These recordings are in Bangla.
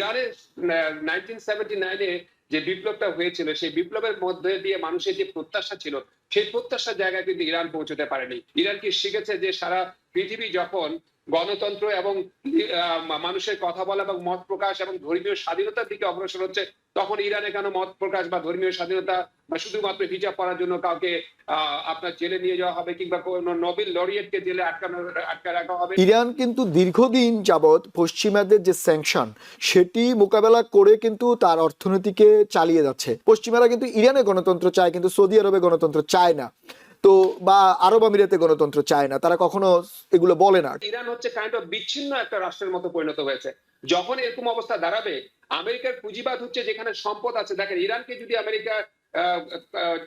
ইরানের 1979-এ যে বিপ্লবটা হয়েছিল সেই বিপ্লবের মধ্যে দিয়ে মানুষের যে প্রত্যাশা ছিল সেই প্রত্যাশার জায়গায় কিন্তু ইরান পৌঁছতে পারেনি। ইরান কি শিখেছে যে সারা পৃথিবী যখন গণতন্ত্র এবং মানুষের কথা বলা এবং মত প্রকাশ এবং ধর্মীয় স্বাধীনতার দিকে অগ্রসর হচ্ছে, তখন ইরানে কেন মত প্রকাশ বা ধর্মীয় স্বাধীনতা বা শুধুমাত্র হিজাব পরার জন্য কাউকে আপনার জেলে নিয়ে যাওয়া হবে কিংবা কোনো নোবেল লরিয়েটকে জেলে আটকে রাখা হবে? ইরান কিন্তু দীর্ঘদিন যাবৎ পশ্চিমাদের যে স্যাংশন সেটি মোকাবেলা করে কিন্তু তার অর্থনীতিকে চালিয়ে যাচ্ছে। পশ্চিমারা কিন্তু ইরানে গণতন্ত্র চায়, কিন্তু সৌদি আরবে গণতন্ত্র চায় না, তো বা আরব আমিরাতে গণতন্ত্র চায় না, তারা কখনো এগুলো বলে না। ইরান হচ্ছে কাইন্ড অফ বিচ্ছিন্ন একটা রাষ্ট্রের মতো পরিণত হয়েছে। যখন এরকম অবস্থা দাঁড়াবে, আমেরিকার পুঁজিবাদ হচ্ছে যেখানে সম্পদ আছে, দেখেন ইরানকে যদি আমেরিকা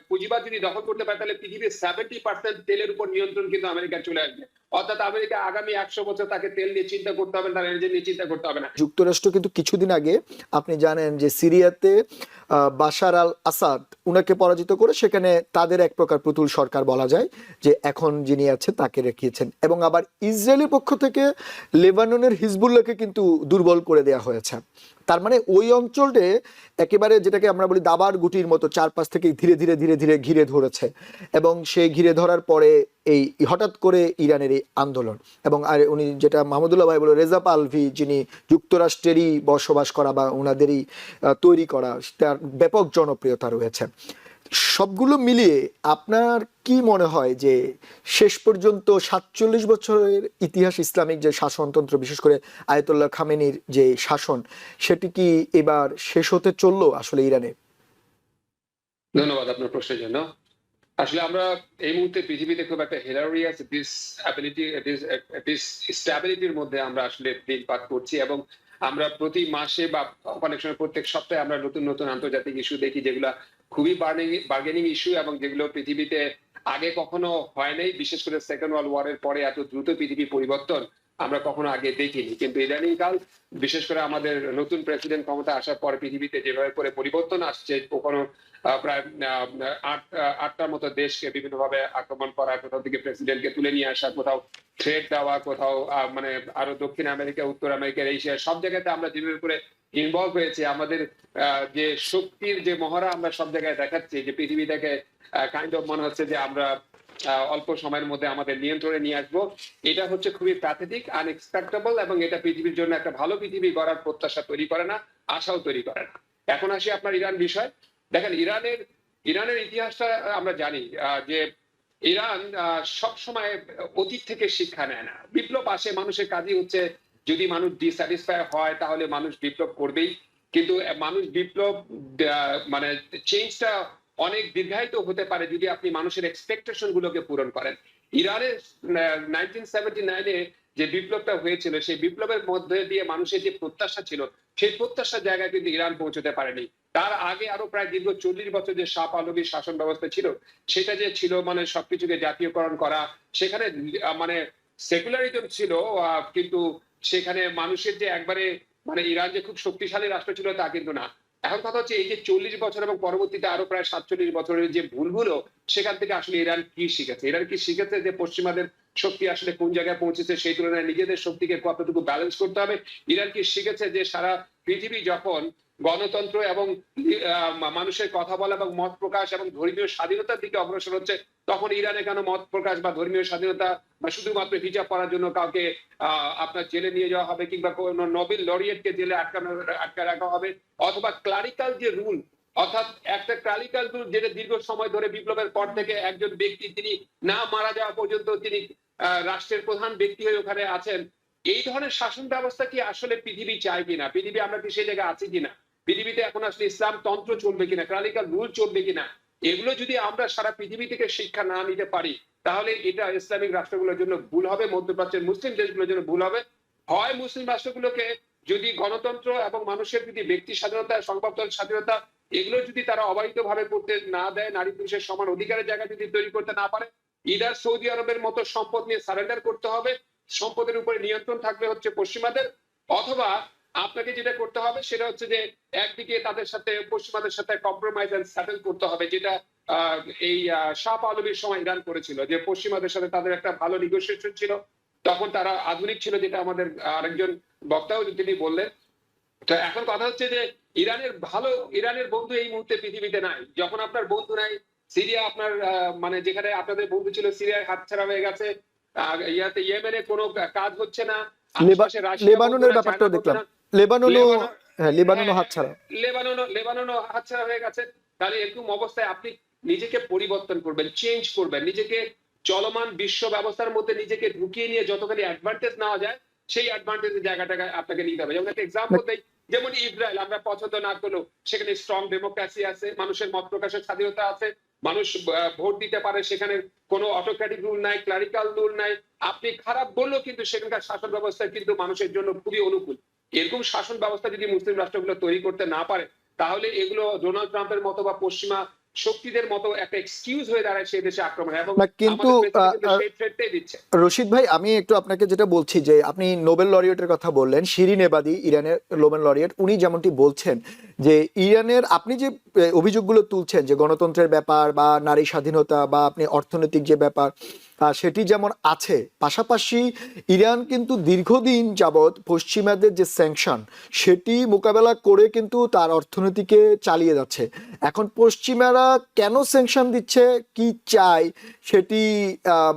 পুঁজিবাদ যদি দখল করতে পারে তাহলে পৃথিবীর 70% তেলের উপর নিয়ন্ত্রণ কিন্তু আমেরিকা চলে আসবে। অর্থাৎ আমেরিকা আগামী 100 বছর তাকে তেল নিয়ে চিন্তা করতে হবে না, তার এনার্জি নিয়ে চিন্তা করতে হবে না। যুক্তরাষ্ট্র কিন্তু কিছুদিন আগে আপনি জানেন যে সিরিয়াতে বাশার আল আসাদ উনাকে পরাজিত করে সেখানে তাদের এক প্রকার পুতুল সরকার বলা যায় যে এখন যিনি আছে তাকে রেখেছেন, এবং আবার ইসরায়েলের পক্ষ থেকে লেবাননের হিজবুল্লাহকে কিন্তু দুর্বল করে দেওয়া হয়েছে। তার মানে ওই অঞ্চলটা একেবারে যেটাকে আমরা বলি দাবার গুটির মতো চারপাশ থেকে ধীরে ধীরে ধীরে ধীরে ঘিরে ধরেছে, এবং সেই ঘিরে ধরার পরে এই হঠাৎ করে ইরানের এই আন্দোলন। এবং আর উনি যেটা মাহমুদুল্লাহ ভাই বলে, রেজা পালভি যিনি যুক্তরাষ্ট্রেরই বসবাস করা বা ওনাদেরই তৈরি করা, তার ব্যাপক জনপ্রিয়তা রয়েছে। সবগুলো মিলিয়ে আপনার কি মনে হয় যে শেষ পর্যন্ত 47 বছরের ইতিহাস ইসলামিক যে শাসনতন্ত্র, বিশেষ করে আয়াতুল্লাহ খামেনির যে শাসন, সেটি কি এবার শেষ হতে চললো আসলে ইরানে? ধন্যবাদ আপনার প্রশ্নের জন্য। আসলে আমরা এই মুহূর্তে পৃথিবীতে খুব একটা হিলারিয়াস স্ট্যাবিলিটির মধ্যে আমরা আসলে দিনপাত করছি, এবং আমরা প্রতি মাসে বা অনেক সময় প্রত্যেক সপ্তাহে আমরা নতুন নতুন আন্তর্জাতিক ইস্যু দেখি যেগুলা খুবই বার্গেনিং ইস্যু, এবং যেগুলো পৃথিবীতে আগে কখনো হয় নাই। বিশেষ করে সেকেন্ড ওয়ার্ল্ড ওয়ারের পরে এত দ্রুত পৃথিবী পরিবর্তন আমরা কখনো আগে দেখিনি। কিন্তু ইদানিং কাল বিশেষ করে আমাদের নতুন প্রেসিডেন্ট ক্ষমতা আসার পর পৃথিবীতে যেভাবে করে পরিবর্তন আসছে, কখনো প্রায় আটটার মতো দেশকে বিভিন্নভাবে আক্রমণ করা, কোথাও থেকে প্রেসিডেন্টকে তুলে নিয়ে আসা, কোথাও ট্রেড দেওয়া, কোথাও মানে আরো দক্ষিণ আমেরিকা, উত্তর আমেরিকা, এশিয়া সব জায়গাতে আমরা যেভাবে করে ইনভলভ হয়েছে, আমাদের যে শক্তির যে মহড়া আমরা সব জায়গায় দেখাচ্ছি, যে পৃথিবীটাকে কাইন্ড অফ মনে হচ্ছে যে আমরা অল্প সময়ের মধ্যে আমাদের নিয়ন্ত্রণে নিয়ে আসবো। এটা হচ্ছে খুবই প্যাথেটিক, আনএক্সপেক্টেবল, এবং এটা পৃথিবীর জন্য একটা ভালো পৃথিবী গড়ার প্রত্যাশা তৈরি করে না, আশাও তৈরি করে না। এখন আসি আপনার ইরান বিষয়। দেখেন ইরানের ইতিহাসটা আমরা জানি যে ইরান সব সময় অতীত থেকে শিক্ষা নেয় না। বিপ্লব আসে, মানুষের কাজই হচ্ছে যদি মানুষ ডিস্যাটিসফাই হয় তাহলে মানুষ বিপ্লব করবেই, কিন্তু মানুষ বিপ্লব মানে চেঞ্জটা অনেক দীর্ঘায়িত হতে পারে যদি আপনি মানুষের এক্সপেকটেশন গুলোকে পূরণ করেন। ইরানের 1979-এ যে বিপ্লবটা হয়েছিল সেই বিপ্লবের মধ্যে দিয়ে মানুষের যে প্রত্যাশা ছিল সেই প্রত্যাশার জায়গায় কিন্তু ইরান পৌঁছতে পারেনি। তার আগে আরো প্রায় দীর্ঘ 40 বছর যে শাহ পাহলভীর শাসন ব্যবস্থা ছিল, সেটা যে ছিল মানে সবকিছুকে জাতীয়করণ করা, সেখানে মানে সেকুলারিজম ছিল, কিন্তু সেখানে মানুষের যে একবারে মানে ইরান যে খুব শক্তিশালী রাষ্ট্র ছিল তা কিন্তু না। এখন কথা হচ্ছে এই যে 40 বছর এবং পরবর্তীতে আরো প্রায় 47 বছরের যে ভুলগুলো, সেখান থেকে আসলে ইরান কি শিখেছে? ইরান কি শিখেছে যে পশ্চিমাদের শক্তি আসলে কোন জায়গায় পৌঁছেছে, সেই তুলনায় নিজেদের শক্তিকে কতটুকু ব্যালেন্স করতে হবে? ইরান কি শিখেছে যে সারা পৃথিবী যখন গণতন্ত্র এবং মানুষের কথা বলা এবং মত প্রকাশ এবং ধর্মীয় স্বাধীনতার দিকে অগ্রসর হচ্ছে, তখন ইরানে কেন মত প্রকাশ বা ধর্মীয় স্বাধীনতা বা শুধুমাত্র হিজাব পরার জন্য কাউকে আপনার জেলে নিয়ে যাওয়া হবে কিংবা কোনো নোবেল লরিয়েটকে জেলে আটকে রাখা হবে? অথবা ক্লারিক্যাল যে রুল, অর্থাৎ একটা ক্লারিক্যাল রুল যেটা দীর্ঘ সময় ধরে বিপ্লবের পর থেকে একজন ব্যক্তি তিনি না মারা যাওয়া পর্যন্ত তিনি রাষ্ট্রের প্রধান ব্যক্তি হয়ে ওখানে আছেন, এই ধরনের শাসন ব্যবস্থা কি আসলে পৃথিবী চায় কিনা? পৃথিবী আমরা কি সেই জায়গায় আছি কিনা? পৃথিবীতে এখন আসলে ইসলাম তন্ত্র চলবে কিনা, ক্লারিক্যাল রুল চলবে কিনা? এগুলো যদি আমরা সারা পৃথিবী থেকে শিক্ষা না নিতে পারি তাহলে এটা ইসলামিক রাষ্ট্রগুলোর জন্য ভুল হবে, মধ্যপ্রাচ্যের মুসলিম দেশগুলোর জন্য ভুল হবে। হয় মুসলিম রাষ্ট্রগুলোকে যদি গণতন্ত্র এবং মানুষের যদি ব্যক্তি স্বাধীনতা, সংবাদ স্বাধীনতা এগুলো যদি তারা অবাধিতভাবে করতে না দেয়, নারী পুরুষের সমান অধিকারের জায়গা যদি তৈরি করতে না পারে, ইদার সৌদি আরবের মতো সম্পদ নিয়ে সারেন্ডার করতে হবে, সম্পদের উপরে নিয়ন্ত্রণ থাকবে হচ্ছে পশ্চিমাদের, অথবা আপনাকে যেটা করতে হবে সেটা হচ্ছে যে একদিকে তাদের সাথে পশ্চিমাদের সাথে কম্প্রোমাইজ এন্ড সেটেল করতে হবে, যেটা এই শাহ পাহলভীর সময় ইরান করেছিল, যে পশ্চিমাদের সাথে তাদের একটা ভালো নেগোসিয়েশন ছিল, তখন তারা আধুনিক ছিল, যেটা আমাদের আরেকজন বক্তাও তিনি বললেন। তো এখন কথা হচ্ছে যে ইরানের বন্ধু এই মুহূর্তে পৃথিবীতে নাই। যখন আপনার বন্ধু নাই, সিরিয়া আপনার মানে যেখানে আপনাদের বন্ধু ছিল সিরিয়ায় হাতছাড়া হয়ে গেছে। ইয়েমেনে কোনো কাজ হচ্ছে না। আশপাশে রাশিয়া বন্ধু লেবাননের না, চায়না ব্যাপারটাও বন্ধু দেখলাম, না। লেবাননও, লেবানন, হ্যাঁ লেবাননও হ্যাঁ, হাতছাড়া। লেবাননও হাতছাড়া হয়ে গেছে। তাহলে এরকম অবস্থায় আপনি নিজেকে পরিবর্তন করবেন, চেঞ্জ করবেন, নিজেকে চলমান বিশ্ব ব্যবস্থার মধ্যে নিজেকে ঢুকিয়ে নিয়ে যতখানি অ্যাডভান্টেজ নেওয়া যায় সেই অ্যাডভান্টেজের জায়গাটাকে আপনাকে নিতে হবে। যেমন একটা এক্সাম্পল দেই, যেমন ইসরায়েল আমরা পছন্দ না করলেও সেখানে স্ট্রং ডেমোক্রেসি আছে, মানুষের মত প্রকাশের স্বাধীনতা আছে, মানুষ ভোট দিতে পারে, সেখানে কোনো অটোক্রেটিক রুল নাই, ক্লারিক্যাল রুল নাই। আপনি খারাপ বললেও কিন্তু সেখানকার শাসন ব্যবস্থা কিন্তু মানুষের জন্য খুবই অনুকূল। এরকম শাসন ব্যবস্থা যদি মুসলিম রাষ্ট্রগুলো তৈরি করতে না পারে, তাহলে এগুলো ডোনাল্ড ট্রাম্পের মতো বা পশ্চিমা শক্তিদের মতো একটা এক্সকিউজ হয়ে দাঁড়ায় সেই দেশে আক্রমণ, এবং না কিন্তু আমাদের প্রেসিডেন্ট কিন্তু সেই থ্রেটটাই দিচ্ছে। রশিদ ভাই, আমি একটু আপনাকে যেটা বলছি যে আপনি নোবেল লরিয়েটের কথা বললেন, শিরিন এবাদি ইরানের নোবেল লরিয়েট, উনি যেমনটি বলছেন যে ইরানের আপনি যে অভিযোগগুলো তুলছেন যে গণতন্ত্রের ব্যাপার বা নারী স্বাধীনতা বা আপনি অর্থনৈতিক যে ব্যাপার সেটি যেমন আছে, পাশাপাশি ইরান কিন্তু দীর্ঘদিন যাবৎ পশ্চিমাদের যে স্যাংশন সেটি মোকাবেলা করে কিন্তু তার অর্থনীতিকে চালিয়ে যাচ্ছে। এখন পশ্চিমারা কেন স্যাংশন দিচ্ছে, কি চায়, সেটি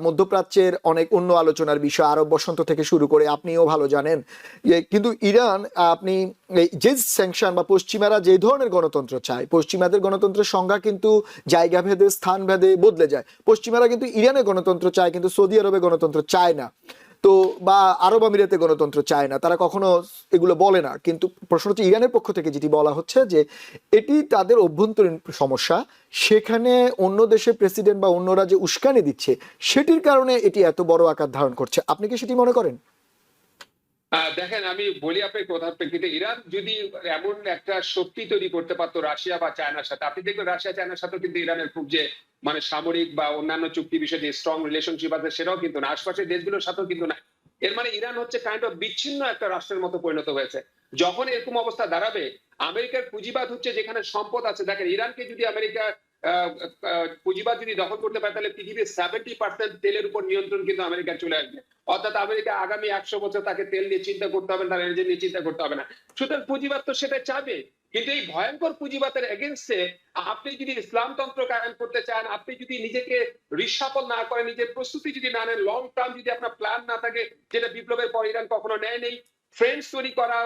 মধ্যপ্রাচ্যের অনেক অন্য আলোচনার বিষয়, আরব বসন্ত থেকে শুরু করে আপনিও ভালো জানেন। কিন্তু ইরান আপনি যে স্যাংশন বা পশ্চিমারা যে ধরনের গণতন্ত্র চায়, পশ্চিমাদের গণতন্ত্রের সংজ্ঞা কিন্তু জায়গা ভেদে স্থান ভেদে বদলে যায়। পশ্চিমারা কিন্তু ইরানে গণতন্ত্র চায় কিন্তু সৌদি আরবে গণতন্ত্র চায় না, তো বা আরব আমিরাতে গণতন্ত্র চায় না, তারা কখনো এগুলো বলে না। কিন্তু প্রশ্ন হচ্ছে ইরানের পক্ষ থেকে যেটি বলা হচ্ছে যে এটি তাদের অভ্যন্তরীণ সমস্যা, সেখানে অন্য দেশের প্রেসিডেন্ট বা অন্যরা যে উস্কানি দিচ্ছে সেটির কারণে এটি এত বড় আকার ধারণ করছে। আপনি কি সেটি মনে করেন? দেখেন, আমি বলি আপনার কথার প্রেক্ষিতে, ইরান যদি এমন একটা শক্তি তৈরি করতে পারতো রাশিয়া বা চায়নার সাথে, আপনি দেখবেন রাশিয়া চায়নার সাথেও কিন্তু ইরানের খুব যে মানে সামরিক বা অন্যান্য চুক্তি বিষয়ে যে স্ট্রং রিলেশনশিপ আছে সেটাও কিন্তু না, আশপাশের দেশগুলোর সাথেও কিন্তু না। এর মানে ইরান হচ্ছে কাইন্ড অফ বিচ্ছিন্ন একটা রাষ্ট্রের মতো পরিণত হয়েছে। যখন এরকম অবস্থা দাঁড়াবে, আমেরিকার পুঁজিবাদ হচ্ছে যেখানে সম্পদ আছে, দেখেন ইরানকে যদি আমেরিকা পুঁজিবাদ যদি দখল করতে পারে, তাহলে পৃথিবীর 70% তেলের উপর নিয়ন্ত্রণ কিন্তু আমেরিকার চলে আসবে। অর্থাৎ আমেরিকা আগামী 100 বছর তাকে তেল নিয়ে চিন্তা করতে হবে না, তার এনার্জি নিয়ে চিন্তা করতে হবে না। সুতরাং পুঁজিবাদ তো সেটা চাবে। কিন্তু এই ভয়ঙ্কর পুঁজিবাদের এগেইনস্টে আপনি যদি ইসলামতন্ত্র কায়েম করতে চান, আপনি যদি নিজেকে রিসাফল না করেন, নিজের প্রস্তুতি যদি না নেন, লং টার্ম যদি আপনার প্ল্যান না থাকে, যেটা বিপ্লবের পর ইরান কখনো নেয় নেই, ফ্রেন্ডস তৈরি করা,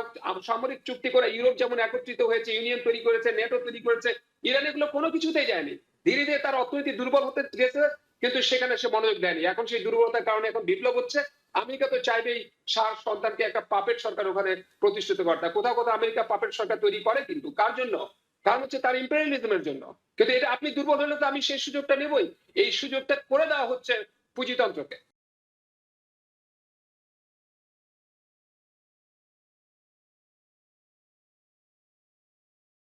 সামরিক চুক্তি করা, ইউরোপ যেমন একত্রিত হয়েছে, ইউনিয়ন তৈরি করেছে, নেটো তৈরি করেছে, ইরান এগুলো কোনো কিছুতেই যায়নি। ধীরে ধীরে তার অর্থনীতি দুর্বল হতে গেছে, কিন্তু সেখানে সে মনোযোগ দেয়নি। এখন সেই দুর্বলতার কারণে এখন বিপ্লব হচ্ছে। আমেরিকা তো চাইবেই সার সন্তানকে একটা পাপেট সরকার ওখানে প্রতিষ্ঠিত করতে। কোথাও কোথাও আমেরিকা পাপেট সরকার তৈরি করে, কিন্তু কার জন্য? কারণ হচ্ছে তার ইম্পেরিয়ালিজমের জন্য। কিন্তু এটা আপনি দুর্বল হলে তো আমি সেই সুযোগটা নেবই। এই সুযোগটা করে দেওয়া হচ্ছে পুঁজিতন্ত্রকে।